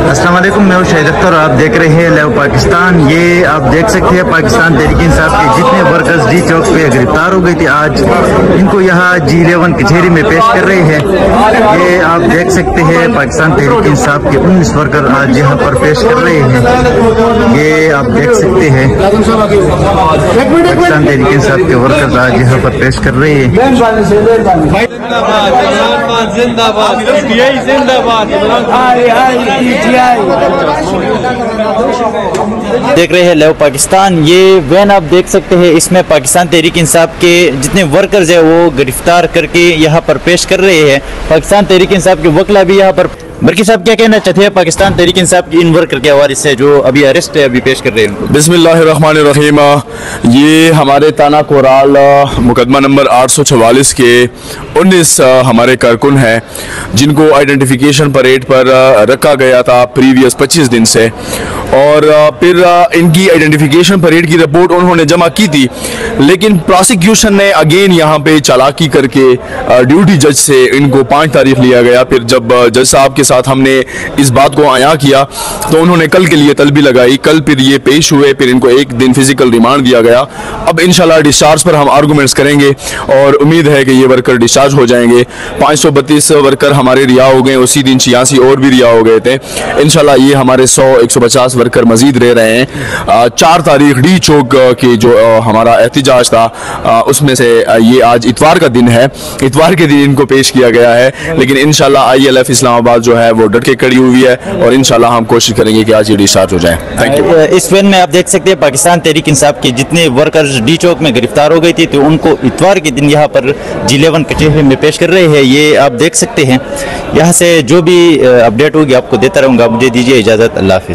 अस्सलाम वालेकुम, मैं हूं शाहिद अख्तर और आप देख रहे हैं लाइव पाकिस्तान। ये आप देख सकते हैं पाकिस्तान तहरीक इंसाफ के जितने वर्कर्स डी चौक पे गिरफ्तार हो गए थे, आज इनको यहाँ G11 कचहरी में पेश कर रहे हैं। ये आप देख सकते हैं पाकिस्तान तहरीक इंसाफ के 19 वर्कर आज यहाँ पर पेश कर रहे हैं। ये आप देख सकते हैं पाकिस्तान तहरीक इंसाफ के वर्कर्स आज यहाँ पर पेश कर रहे हैं। देख रहे हैं लाइव पाकिस्तान। ये वैन आप देख सकते हैं, इसमें पाकिस्तान तहरीक इंसाफ के जितने वर्कर्स हैं वो गिरफ्तार करके यहाँ पर पेश कर रहे हैं। पाकिस्तान तहरीक इंसाफ के वकला भी यहाँ पर। बरकी साहब, क्या कहना चाहते हैं पाकिस्तान तहरीक इंसाफ की इन वर्कर के हवाले से जो अभी अरेस्ट है, अभी पेश कर रहे हैं? बिस्मिल्लाहिर्रहमानिर्रहीम। ये हमारे ताना कोराल मुकदमा नंबर 844 के 19 हमारे कारकुन हैं जिनको आइडेंटिफिकेशन परेड पर रखा गया था प्रीवियस 25 दिन से, और फिर इनकी आइडेंटिफिकेशन परेड की रिपोर्ट उन्होंने जमा की थी, लेकिन प्रोसिक्यूशन ने अगेन यहाँ पे चालाकी करके ड्यूटी जज से इनको 5 तारीख लिया गया। फिर जब जज साहब के साथ हमने इस बात को आया किया तो उन्होंने कल के लिए तलबी लगाई। कल फिर ये पेश हुए, फिर इनको 1 दिन फिजिकल रिमांड दिया गया। अब इंशाल्लाह डिस्चार्ज पर हम आर्गूमेंट्स करेंगे और उम्मीद है कि ये वर्कर डिस्चार्ज हो जाएंगे। 532 वर्कर हमारे रिहा हो गए, उसी दिन 86 और भी रिहा हो गए थे। इंशाल्लाह ये हमारे 100-150 वर्कर मजीद रह रहे हैं। 4 तारीख डी चौक के जो हमारा एहतिजाज था उसमें से ये आज इतवार का दिन है, इतवार के दिन इनको पेश किया गया है। लेकिन इंशाल्लाह ILF इस्लामाबाद जो है वो डट के खड़ी हुई है और इंशाल्लाह हम कोशिश करेंगे कि आज ये डिस्चार्ज हो जाए। Thank you. इस वैन में आप देख सकते हैं पाकिस्तान तहरीक इंसाफ के जितने वर्कर्स डी चौक में गिरफ्तार हो गई थी तो उनको इतवार के दिन यहाँ पर G11 कचहरी में पेश कर रहे हैं। ये आप देख सकते हैं। यहाँ से जो भी अपडेट होगी आपको देता रहूँगा। मुझे दीजिए इजाज़त। अल्लाह हाफिज़।